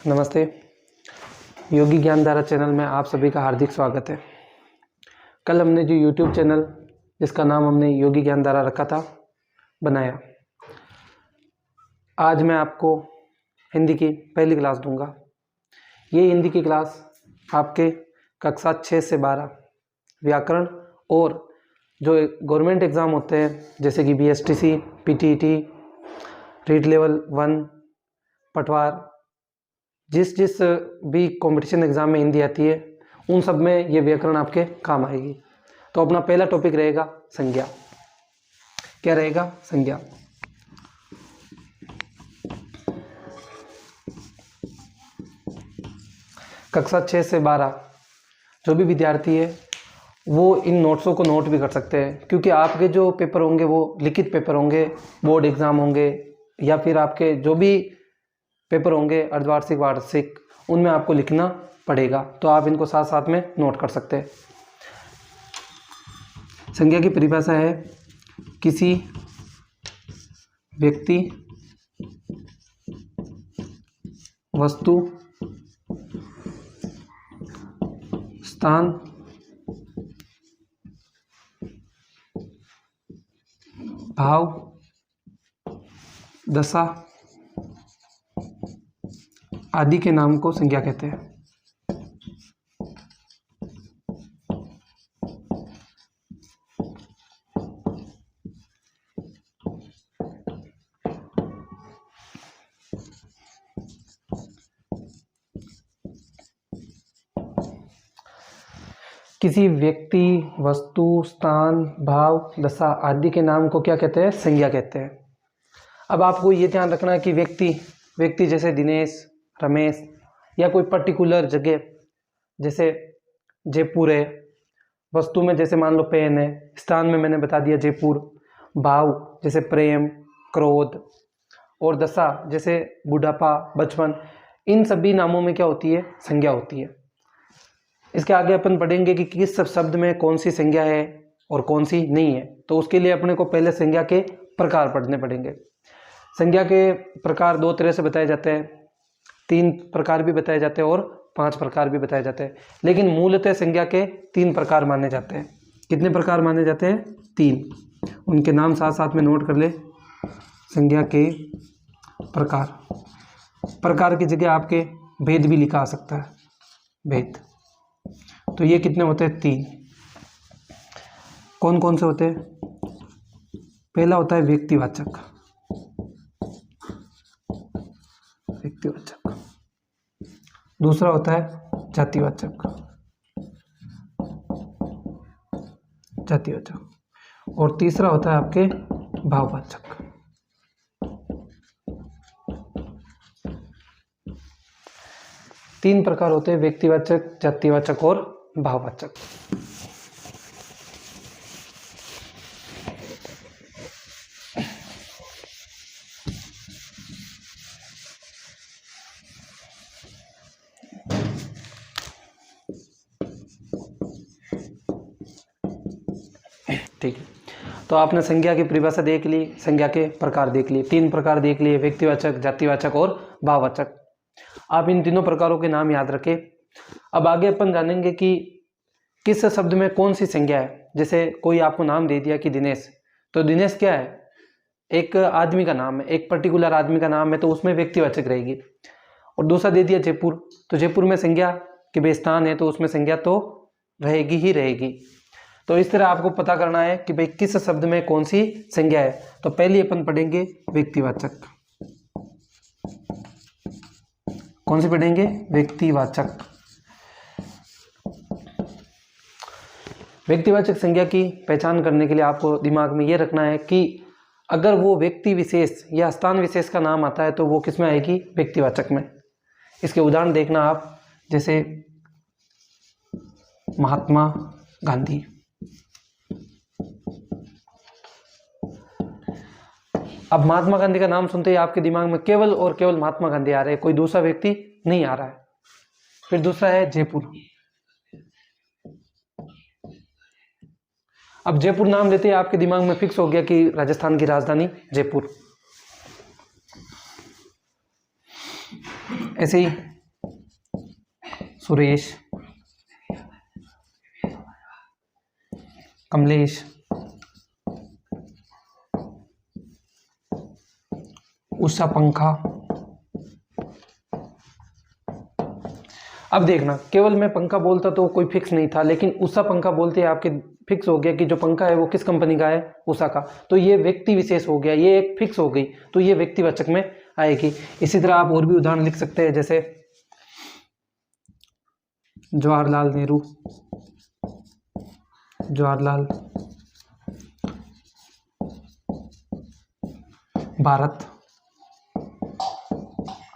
नमस्ते। योगी ज्ञान धारा चैनल में आप सभी का हार्दिक स्वागत है। कल हमने जो YouTube चैनल जिसका नाम हमने योगी ज्ञान धारा रखा था बनाया। आज मैं आपको हिंदी की पहली क्लास दूंगा। ये हिंदी की क्लास आपके कक्षा 6 से 12 व्याकरण और जो गवर्नमेंट एग्ज़ाम होते हैं जैसे कि BSTC, PTET, रीड लेवल 1, पटवार, जिस भी कंपटीशन एग्ज़ाम में हिंदी आती है उन सब में ये व्याकरण आपके काम आएगी। तो अपना पहला टॉपिक रहेगा संज्ञा। क्या रहेगा? संज्ञा। कक्षा 6 से 12 जो भी विद्यार्थी है वो इन नोट्सों को नोट भी कर सकते हैं, क्योंकि आपके जो पेपर होंगे वो लिखित पेपर होंगे, बोर्ड एग्ज़ाम होंगे या फिर आपके जो भी पेपर होंगे अर्धवार्षिक, वार्षिक, उनमें आपको लिखना पड़ेगा। तो आप इनको साथ साथ में नोट कर सकते हैं। संज्ञा की परिभाषा है किसी व्यक्ति, वस्तु, स्थान, भाव, दशा आदि के नाम को संज्ञा कहते हैं। किसी व्यक्ति, वस्तु, स्थान, भाव, दशा आदि के नाम को क्या कहते हैं? संज्ञा कहते हैं। अब आपको ये ध्यान रखना है कि व्यक्ति जैसे दिनेश, रमेश, या कोई पर्टिकुलर जगह जैसे जयपुर है, वस्तु में जैसे मान लो पेन है, स्थान में मैंने बता दिया जयपुर, भाव जैसे प्रेम, क्रोध, और दशा जैसे बुढ़ापा, बचपन, इन सभी नामों में क्या होती है? संज्ञा होती है। इसके आगे अपन पढ़ेंगे कि किस शब्द में कौन सी संज्ञा है और कौन सी नहीं है। तो उसके लिए अपने को पहले संज्ञा के प्रकार पढ़ने पड़ेंगे। संज्ञा के प्रकार दो तरह से बताए जाते हैं, 3 प्रकार भी बताए जाते हैं और 5 प्रकार भी बताए जाते हैं, लेकिन मूलतः संज्ञा के 3 प्रकार माने जाते हैं। कितने प्रकार माने जाते हैं? 3। उनके नाम साथ साथ में नोट कर ले। संज्ञा के प्रकार की जगह आपके भेद भी लिखा आ सकता है, भेद। तो ये कितने होते हैं? 3। कौन कौन से होते हैं? पहला होता है व्यक्तिवाचक। दूसरा होता है जातिवाचक, और तीसरा होता है आपके भाववाचक। तीन प्रकार होते हैं, व्यक्तिवाचक, जातिवाचक और भाववाचक। ठीक है, तो आपने संज्ञा की परिभाषा देख ली, संज्ञा के प्रकार देख लिए, 3 प्रकार देख लिए, व्यक्तिवाचक, जातिवाचक और भाववाचक। आप इन तीनों प्रकारों के नाम याद रखें। अब आगे अपन जानेंगे कि किस शब्द में कौन सी संज्ञा है। जैसे कोई आपको नाम दे दिया कि दिनेश, तो दिनेश क्या है? एक आदमी का नाम है, एक पर्टिकुलर आदमी का नाम है, तो उसमें व्यक्तिवाचक रहेगी। और दूसरा दे दिया जयपुर, तो जयपुर में संज्ञा कि भाई स्थान है, तो उसमें संज्ञा तो रहेगी ही रहेगी। तो इस तरह आपको पता करना है कि भाई किस शब्द में कौन सी संज्ञा है। तो पहले अपन पढ़ेंगे व्यक्तिवाचक। कौन सी पढ़ेंगे? व्यक्तिवाचक। व्यक्तिवाचक संज्ञा की पहचान करने के लिए आपको दिमाग में यह रखना है कि अगर वो व्यक्ति विशेष या स्थान विशेष का नाम आता है तो वो किस में आएगी? व्यक्तिवाचक में। इसके उदाहरण देखना आप, जैसे महात्मा गांधी। अब महात्मा गांधी का नाम सुनते ही आपके दिमाग में केवल और केवल महात्मा गांधी आ रहे हैं, कोई दूसरा व्यक्ति नहीं आ रहा है। फिर दूसरा है जयपुर। अब जयपुर नाम लेते ही आपके दिमाग में फिक्स हो गया कि राजस्थान की राजधानी जयपुर। ऐसे ही सुरेश, कमलेश, उषा, पंखा। अब देखना, केवल मैं पंखा बोलता तो कोई फिक्स नहीं था, लेकिन उषा पंखा बोलते आपके फिक्स हो गया कि जो पंखा है वो किस कंपनी का है, उषा का। तो ये व्यक्ति विशेष हो गया, ये एक फिक्स हो गई, तो ये व्यक्तिवाचक में आएगी। इसी तरह आप और भी उदाहरण लिख सकते हैं, जैसे जवाहरलाल नेहरू, जवाहरलाल, भारत।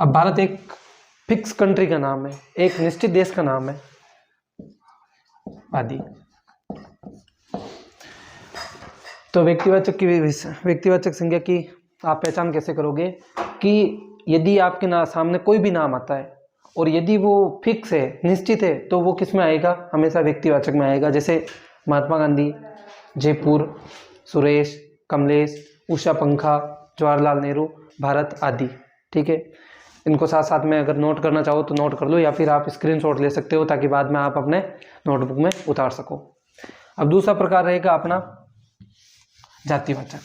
अब भारत एक फिक्स कंट्री का नाम है, एक निश्चित देश का नाम है, आदि। तो व्यक्तिवाचक संज्ञा की आप पहचान कैसे करोगे कि यदि आपके सामने कोई भी नाम आता है और यदि वो फिक्स है, निश्चित है, तो वो किस में आएगा, हमेशा व्यक्तिवाचक में आएगा। जैसे महात्मा गांधी, जयपुर, सुरेश, कमलेश, उषा पंखा, जवाहरलाल नेहरू, भारत, आदि। ठीक है, इनको साथ साथ में अगर नोट करना चाहो तो नोट कर लो, या फिर आप स्क्रीनशॉट ले सकते हो ताकि बाद में आप अपने नोटबुक में उतार सको। अब दूसरा प्रकार रहेगा अपना जातिवाचक।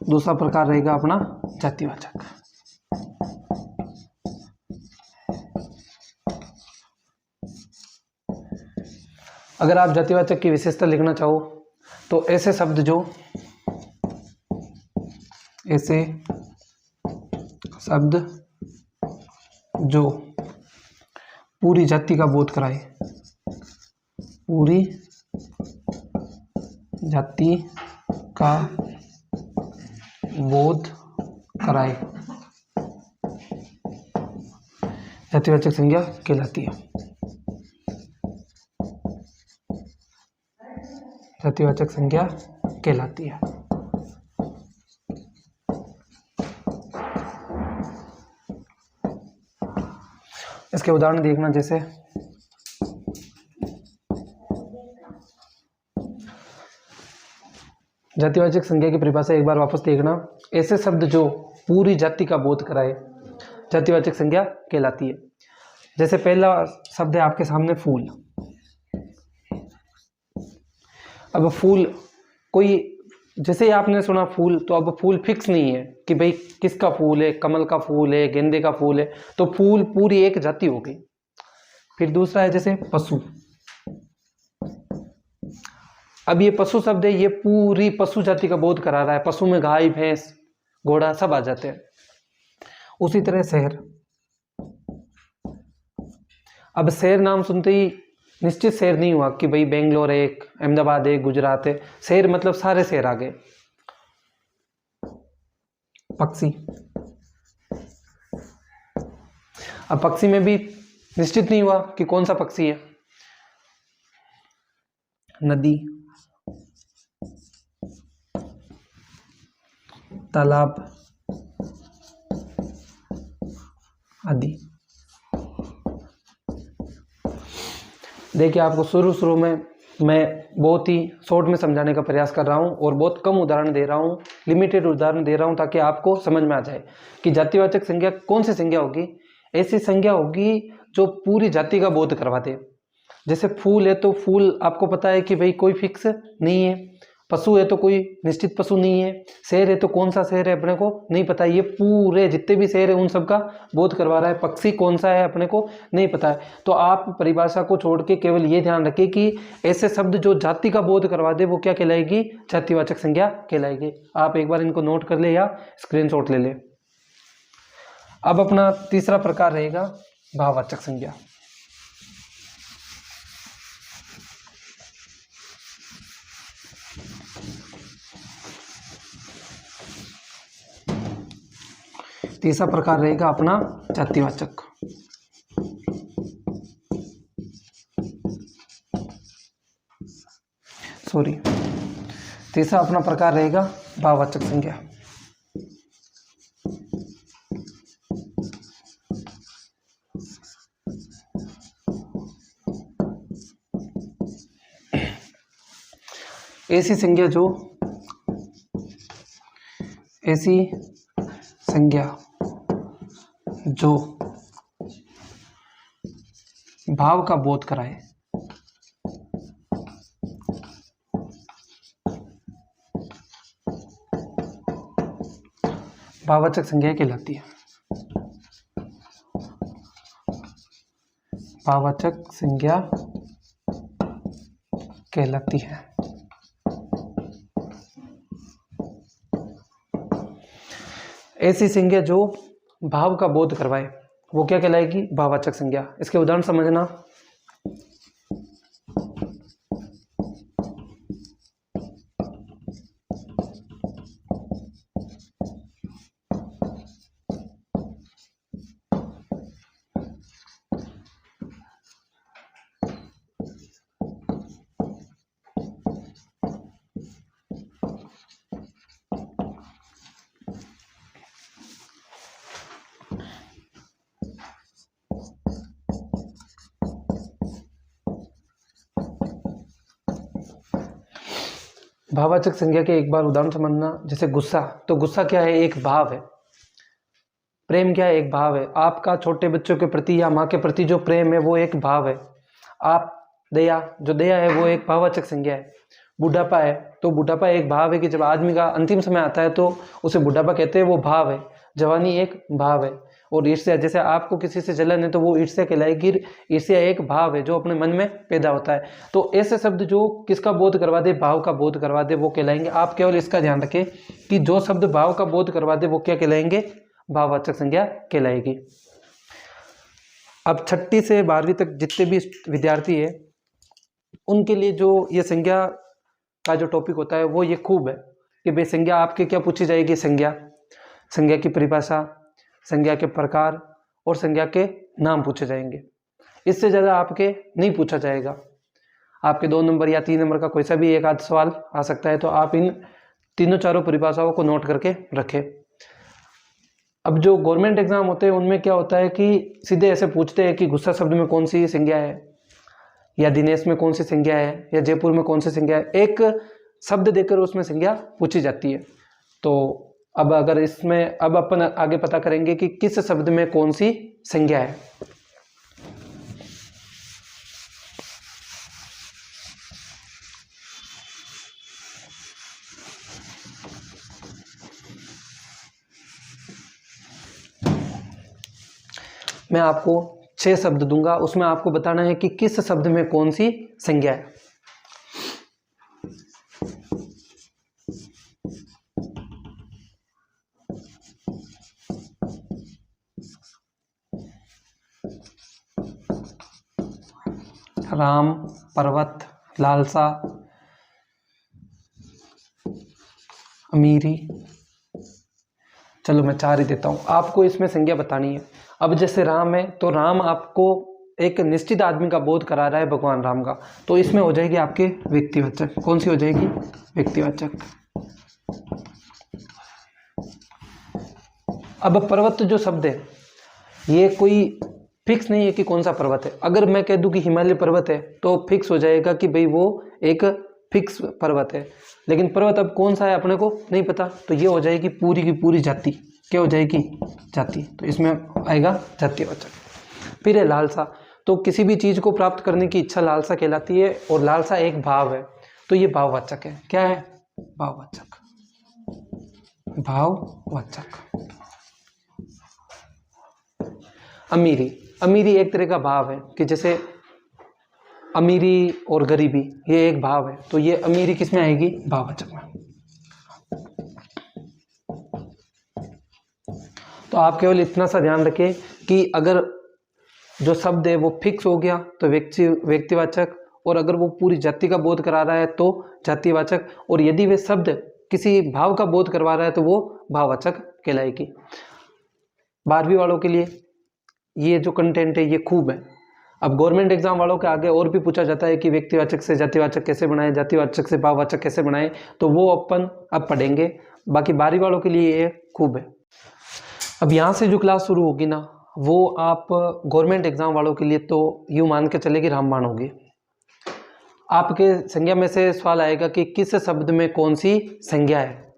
दूसरा प्रकार रहेगा अपना जातिवाचक। अगर आप जातिवाचक की विशेषता लिखना चाहो तो ऐसे शब्द जो पूरी जाति का बोध कराए, पूरी जाति का बोध कराए, जातिवाचक संज्ञा कहलाती है। जातिवाचक संज्ञा कहलाती है। इसके उदाहरण देखना, जैसे जातिवाचक संज्ञा की परिभाषा एक बार वापस देखना। ऐसे शब्द जो पूरी जाति का बोध कराए, जातिवाचक संज्ञा कहलाती है। जैसे पहला शब्द है आपके सामने फूल। अब फूल कोई, जैसे आपने सुना फूल, तो अब फूल फिक्स नहीं है कि भाई किसका फूल है, कमल का फूल है, गेंदे का फूल है, तो फूल पूरी एक जाति हो गई। फिर दूसरा है जैसे पशु। अब ये पशु शब्द है, ये पूरी पशु जाति का बोध करा रहा है। पशु में गाय, भैंस, घोड़ा सब आ जाते हैं। उसी तरह शहर। अब शहर नाम सुनते ही निश्चित शहर नहीं हुआ कि भाई बेंगलोर है, अहमदाबाद है, गुजरात है। शहर मतलब सारे शहर आ गए। पक्षी। अब पक्षी में भी निश्चित नहीं हुआ कि कौन सा पक्षी है। नदी, तालाब आदि। देखिए, आपको शुरू में मैं बहुत ही शॉर्ट में समझाने का प्रयास कर रहा हूं और बहुत कम उदाहरण दे रहा हूं, लिमिटेड उदाहरण दे रहा हूं, ताकि आपको समझ में आ जाए कि जातिवाचक संज्ञा कौन सी संज्ञा होगी। ऐसी संज्ञा होगी जो पूरी जाति का बोध करवा दे। जैसे फूल है तो फूल आपको पता है कि भाई कोई फिक्स नहीं है। पशु है तो कोई निश्चित पशु नहीं है। शहर है तो कौन सा शहर है अपने को नहीं पता, ये पूरे जितने भी शहर है उन सब का बोध करवा रहा है। पक्षी कौन सा है अपने को नहीं पता है। तो आप परिभाषा को छोड़ के केवल ये ध्यान रखें कि ऐसे शब्द जो जाति का बोध करवा दे वो क्या कहलाएगी, जातिवाचक संज्ञा कहलाएगी। आप एक बार इनको नोट कर ले या स्क्रीनशॉट ले ले। अब अपना तीसरा प्रकार रहेगा भाववाचक संज्ञा। तीसरा प्रकार रहेगा अपना जातिवाचक। तीसरा अपना प्रकार रहेगा भाववाचक संज्ञा। ऐसी संज्ञा जो ऐसी संज्ञा जो भाव का बोध कराए। भाववाचक संज्ञा कहलाती है। भाववाचक संज्ञा कहलाती है। ऐसी संज्ञा जो भाव का बोध करवाए वो क्या कहलाएगी? भाववाचक संज्ञा। इसके उदाहरण समझना। भाववाचक संज्ञा के एक बार उदाहरण समझना। जैसे गुस्सा, तो गुस्सा क्या है? एक भाव है। प्रेम क्या है? एक भाव है। आपका छोटे बच्चों के प्रति या माँ के प्रति जो प्रेम है वो एक भाव है। आप दया, जो दया है वो एक भाववाचक संज्ञा है। बुढ़ापा है तो बुढ़ापा एक भाव है कि जब आदमी का अंतिम समय आता है तो उसे बुढ़ापा कहते हैं, वो भाव है। जवानी एक भाव है। और ईर्ष्या, जैसे आपको किसी से जलन है तो वो ईर्ष्या कहलाएगी। ईर्ष्या एक भाव है जो अपने मन में पैदा होता है। तो ऐसे शब्द जो किसका बोध करवा दे? भाव का बोध करवा दे, वो कहलाएंगे। आप केवल इसका ध्यान रखें कि जो शब्द भाव का बोध करवा दे वो क्या कहलाएंगे? भाववाचक संज्ञा कहलाएगी। अब 6ठी से 12वीं तक जितने भी विद्यार्थी है उनके लिए जो ये संज्ञा का जो टॉपिक होता है वो ये खूब है कि भाई संज्ञा आपके क्या पूछी जाएगी? संज्ञा की परिभाषा, संज्ञा के प्रकार और संज्ञा के नाम पूछे जाएंगे। इससे ज़्यादा आपके नहीं पूछा जाएगा। आपके 2 नंबर या 3 नंबर का कोई सा भी एक आध सवाल आ सकता है, तो आप इन तीनों चारों परिभाषाओं को नोट करके रखें। अब जो गवर्नमेंट एग्जाम होते हैं उनमें क्या होता है कि सीधे ऐसे पूछते हैं कि गुस्सा शब्द में कौन सी संज्ञा है, या दिनेश में कौन सी संज्ञा है, या जयपुर में कौन सी संज्ञा है। एक शब्द देकर उसमें संज्ञा पूछी जाती है। तो अब अगर इसमें अब अपन आगे पता करेंगे कि किस शब्द में कौन सी संज्ञा है। मैं आपको 6 शब्द दूंगा, उसमें आपको बताना है कि किस शब्द में कौन सी संज्ञा है। राम, पर्वत, लालसा, अमीरी। चलो मैं 4 ही देता हूँ, आपको इसमें संज्ञा बतानी है। अब जैसे राम है तो राम आपको एक निश्चित आदमी का बोध करा रहा है, भगवान राम का, तो इसमें हो जाएगी आपके व्यक्तिवाचक। कौन सी हो जाएगी? व्यक्तिवाचक। अब पर्वत जो शब्द है ये कोई फिक्स नहीं है कि कौन सा पर्वत है। अगर मैं कह दूं कि हिमालय पर्वत है तो फिक्स हो जाएगा कि भाई वो एक फिक्स पर्वत है, लेकिन पर्वत अब कौन सा है अपने को नहीं पता, तो ये हो जाएगी पूरी की पूरी जाति। क्या हो जाएगी? जाति। तो इसमें आएगा जातिवाचक। फिर है लालसा, तो किसी भी चीज़ को प्राप्त करने की इच्छा लालसा कहलाती है, और लालसा एक भाव है, तो ये भाववाचक है। क्या है? भाववाचक। भाववाचक। अमीरी, अमीरी एक तरह का भाव है कि जैसे अमीरी और गरीबी ये एक भाव है, तो ये अमीरी किस में आएगी? भाववाचक में। तो आप केवल इतना सा ध्यान रखें कि अगर जो शब्द है वो फिक्स हो गया तो व्यक्तिवाचक, और अगर वो पूरी जाति का बोध करा रहा है तो जातिवाचक, और यदि वे शब्द किसी भाव का बोध करवा रहा है तो वो भाववाचक कहलाएगी। 12वीं वालों के लिए ये जो कंटेंट है ये खूब है। अब गवर्नमेंट एग्जाम वालों के आगे और भी पूछा जाता है कि व्यक्तिवाचक से जातिवाचक कैसे बनाएं, जातिवाचक से भाववाचक कैसे बनाएं, तो वो अपन अब पढ़ेंगे। बाकी 12वीं वालों के लिए ये खूब है। अब यहाँ से जो क्लास शुरू होगी ना, वो आप गवर्नमेंट एग्जाम वालों के लिए तो यूँ मान के चले कि रामबाण होगी। आपके संज्ञा में से सवाल आएगा कि किस शब्द में कौन सी संज्ञा है,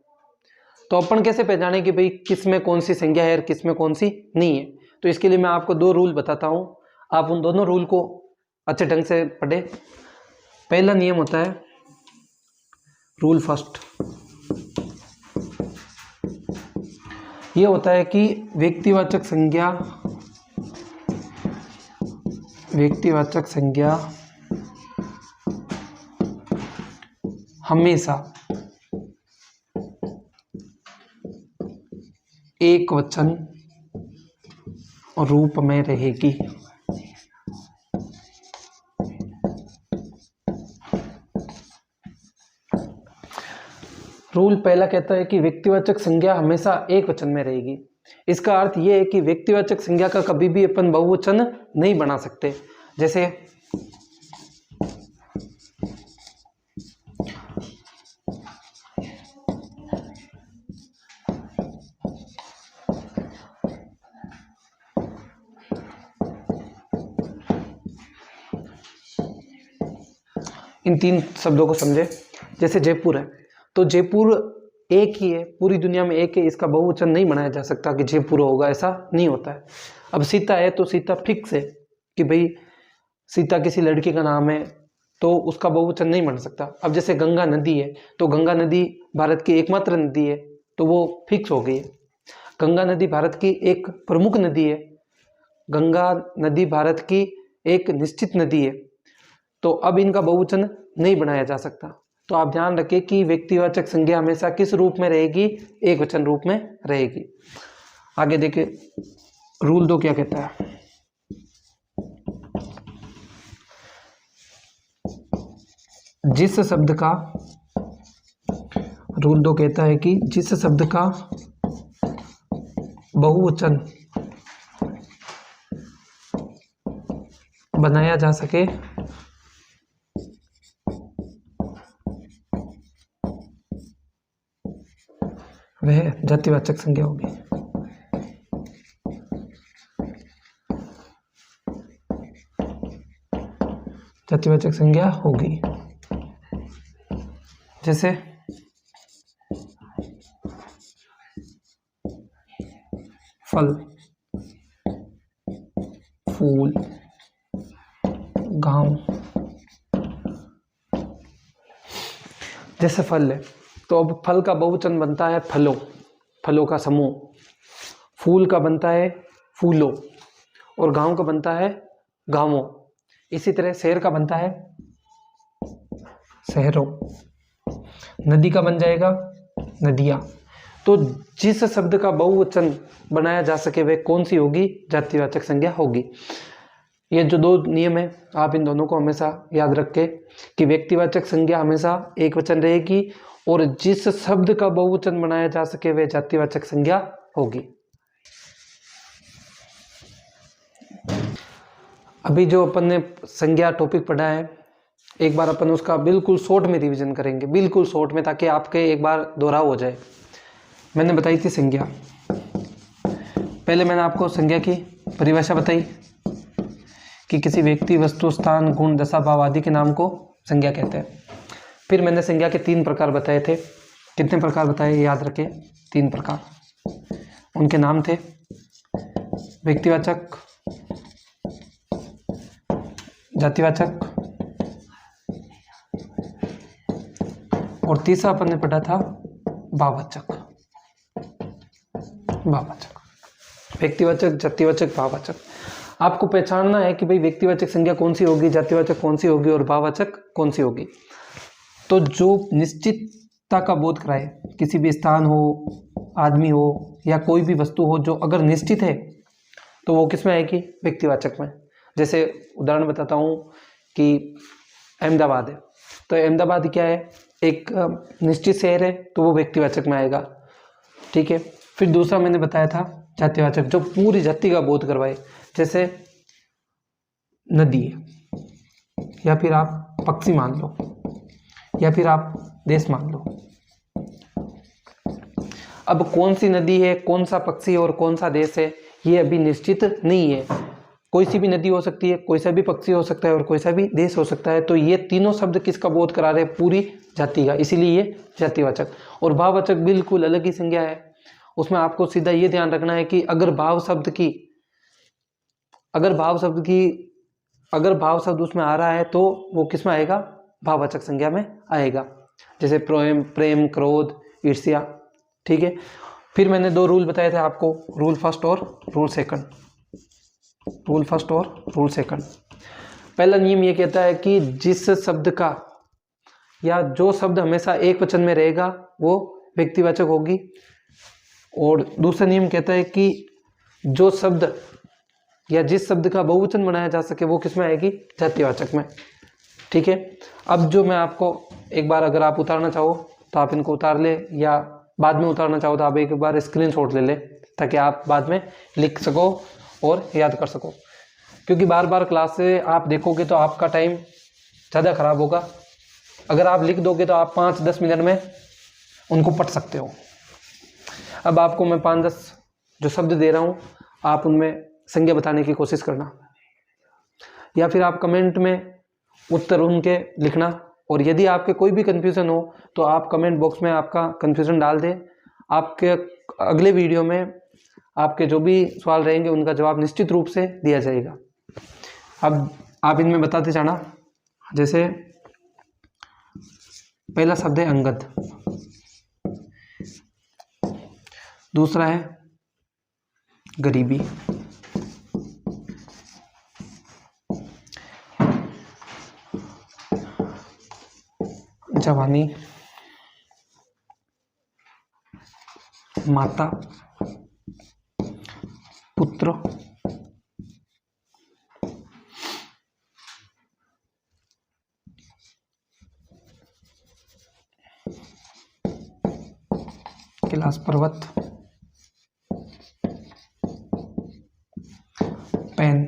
तो अपन कैसे पहचाने कि भाई किस में कौन सी संज्ञा है और किस में कौन सी नहीं है? तो इसके लिए मैं आपको 2 रूल बताता हूँ, आप उन दोनों रूल को अच्छे ढंग से पढ़े। पहला नियम होता है रूल फर्स्ट, ये होता है कि व्यक्तिवाचक संज्ञा हमेशा एक वचन रूप में रहेगी। रूल पहला कहता है कि व्यक्तिवाचक संज्ञा हमेशा एक वचन में रहेगी। इसका अर्थ यह है कि व्यक्तिवाचक संज्ञा का कभी भी अपन बहुवचन नहीं बना सकते। जैसे इन 3 शब्दों को समझे। जैसे जयपुर है, तो जयपुर एक ही है, पूरी दुनिया में एक है, इसका बहुवचन नहीं बनाया जा सकता कि जयपुर होगा, ऐसा नहीं होता है। अब सीता है, तो सीता फिक्स है कि भाई सीता किसी लड़की का नाम है, तो उसका बहुवचन नहीं बन सकता। अब जैसे गंगा नदी है, तो गंगा नदी भारत की एकमात्र नदी है, तो वो फिक्स हो गई है। गंगा नदी भारत की एक प्रमुख नदी है, गंगा नदी भारत की एक निश्चित नदी है, तो अब इनका बहुवचन नहीं बनाया जा सकता। तो आप ध्यान रखें कि व्यक्तिवाचक संज्ञा हमेशा किस रूप में रहेगी? एक वचन रूप में रहेगी। आगे देखिए रूल 2 क्या कहता है। जिस शब्द का, रूल 2 कहता है कि जिस शब्द का बहुवचन बनाया जा सके वह जातिवाचक संज्ञा होगी। जातिवाचक संज्ञा होगी। जैसे फल, फूल, गांव। जैसे फल है, तो अब फल का बहुवचन बनता है फलों, फलों का समूह। फूल का बनता है फूलों, और गांव का बनता है गांवों। इसी तरह शहर का बनता है शहरों, नदी का बन जाएगा नदियां। तो जिस शब्द का बहुवचन बनाया जा सके वह कौन सी होगी? जातिवाचक संज्ञा होगी। ये जो 2 नियम है, आप इन दोनों को हमेशा याद रखें कि व्यक्तिवाचक संज्ञा हमेशा एक वचन रहेगी, और जिस शब्द का बहुवचन बनाया जा सके वह जातिवाचक संज्ञा होगी। अभी जो अपन ने संज्ञा टॉपिक पढ़ा है, एक बार अपन उसका बिल्कुल शॉर्ट में रिवीजन करेंगे, बिल्कुल शॉर्ट में, ताकि आपके एक बार दोहराव हो जाए। मैंने बताई थी संज्ञा, पहले मैंने आपको संज्ञा की परिभाषा बताई कि किसी व्यक्ति, वस्तु, स्थान, गुण, दशा, भाव आदि के नाम को संज्ञा कहते हैं। फिर मैंने संज्ञा के 3 प्रकार बताए थे। कितने प्रकार बताए? याद रखें, 3 प्रकार। उनके नाम थे व्यक्तिवाचक, जातिवाचक, और तीसरा अपन ने पढ़ा था भाववाचक। भाववाचक, व्यक्तिवाचक, जातिवाचक, भाववाचक। आपको पहचानना है कि भाई व्यक्तिवाचक संज्ञा कौन सी होगी, जातिवाचक कौन सी होगी और भाववाचक कौन सी होगी। तो जो निश्चितता का बोध कराए, किसी भी स्थान हो, आदमी हो, या कोई भी वस्तु हो जो अगर निश्चित है, तो वो किस में आएगी? व्यक्तिवाचक में। जैसे उदाहरण बताता हूँ कि अहमदाबाद है, तो अहमदाबाद क्या है? एक निश्चित शहर है, तो वो व्यक्तिवाचक में आएगा। ठीक है। फिर दूसरा मैंने बताया था जातिवाचक, जो पूरी जाति का बोध करवाए। जैसे नदी है, या फिर आप पक्षी मान लो, या फिर आप देश मान लो। अब कौन सी नदी है, कौन सा पक्षी और कौन सा देश है, ये अभी निश्चित नहीं है। कोई सी भी नदी हो सकती है, कोई सा भी पक्षी हो सकता है और कोई सा भी देश हो सकता है। तो ये तीनों शब्द किसका बोध करा रहे हैं? पूरी जाति का, इसीलिए ये जातिवाचक। और भाववाचक बिल्कुल अलग ही संज्ञा है। उसमें आपको सीधा ये ध्यान रखना है कि अगर भाव शब्द उसमें आ रहा है तो वो किस में आएगा? भाववाचक संज्ञा में आएगा। जैसे प्रेम, क्रोध, ईर्ष्या। ठीक है। फिर मैंने 2 रूल बताए थे आपको, रूल फर्स्ट और रूल सेकंड। पहला नियम ये कहता है कि जिस शब्द का या जो शब्द हमेशा एक वचन में रहेगा वो व्यक्तिवाचक होगी। और दूसरा नियम कहता है कि जो शब्द या जिस शब्द का बहुवचन बनाया जा सके वो किस में आएगी? जातिवाचक में। ठीक है। अब जो मैं आपको एक बार, अगर आप उतारना चाहो तो आप इनको उतार ले, या बाद में उतारना चाहो तो आप एक बार स्क्रीनशॉट ले ले, ताकि आप बाद में लिख सको और याद कर सको। क्योंकि बार बार क्लास से आप देखोगे तो आपका टाइम ज़्यादा खराब होगा। अगर आप लिख दोगे तो आप 5-10 मिनट में उनको पढ़ सकते हो। अब आपको मैं 5-10 जो शब्द दे रहा हूँ, आप उनमें संज्ञा बताने की कोशिश करना, या फिर आप कमेंट में उत्तर उनके लिखना। और यदि आपके कोई भी कन्फ्यूज़न हो तो आप कमेंट बॉक्स में आपका कन्फ्यूज़न डाल दें। आपके अगले वीडियो में आपके जो भी सवाल रहेंगे उनका जवाब निश्चित रूप से दिया जाएगा। अब आप इनमें बताते जाना। जैसे पहला शब्द है अंगद, दूसरा है गरीबी, जवानी, माता, पुत्र, कैलाश पर्वत, पेन।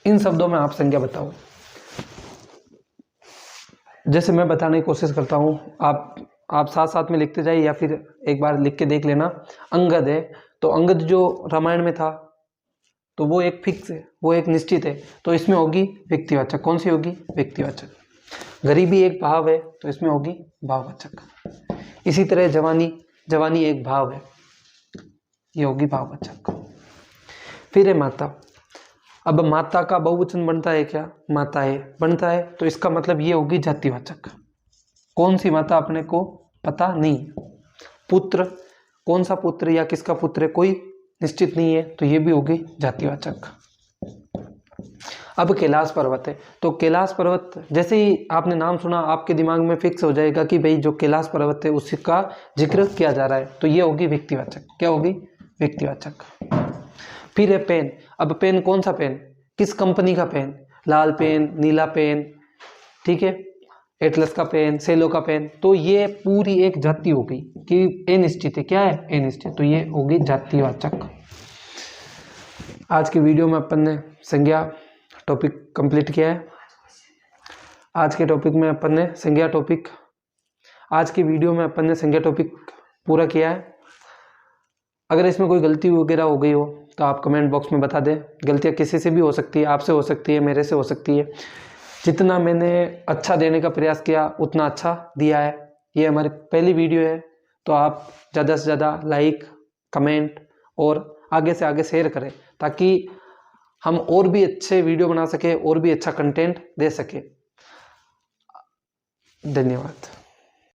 इन शब्दों में आप संज्ञा बताओ। जैसे मैं बताने की कोशिश करता हूँ, आप साथ साथ में लिखते जाइए, या फिर एक बार लिख के देख लेना। अंगद है तो अंगद जो रामायण में था तो वो एक फिक्स है, वो एक निश्चित है, तो इसमें होगी व्यक्तिवाचक। कौन सी होगी? व्यक्तिवाचक। गरीबी एक भाव है तो इसमें होगी भाववाचक। इसी तरह जवानी एक भाव है, ये होगी भाववाचक। फिर है माता। अब माता का बहुवचन बनता है क्या? माताएं बनता है, तो इसका मतलब ये होगी जातिवाचक। कौन सी माता अपने को पता नहीं। पुत्र, कौन सा पुत्र या किसका पुत्र है कोई निश्चित नहीं है, तो ये भी होगी जातिवाचक। अब कैलाश पर्वत है, तो कैलाश पर्वत जैसे ही आपने नाम सुना आपके दिमाग में फिक्स हो जाएगा कि भाई जो कैलाश पर्वत है उसका जिक्र किया जा रहा है, तो ये होगी व्यक्तिवाचक। क्या होगी? व्यक्तिवाचक। फिर है पेन। अब पेन कौन सा पेन? किस कंपनी का पेन? लाल पेन, नीला पेन, ठीक है, एटलस का पेन, सेलो का पेन। तो ये पूरी एक जाति हो गई कि ए निश्चित है। क्या है? ए निश्चित। तो ये होगी जातिवाचक। आज की वीडियो में अपन ने संज्ञा टॉपिक कंप्लीट किया है। आज के टॉपिक में अपन ने संज्ञा टॉपिक आज की वीडियो में अपन ने संज्ञा टॉपिक पूरा किया है। अगर इसमें कोई गलती वगैरह हो गई हो तो आप कमेंट बॉक्स में बता दें। गलतियाँ किसी से भी हो सकती है, आपसे हो सकती है, मेरे से हो सकती है। जितना मैंने अच्छा देने का प्रयास किया उतना अच्छा दिया है। ये हमारी पहली वीडियो है, तो आप ज़्यादा से ज़्यादा लाइक, कमेंट और आगे से आगे शेयर करें, ताकि हम और भी अच्छे वीडियो बना सके और भी अच्छा कंटेंट दे सके। धन्यवाद।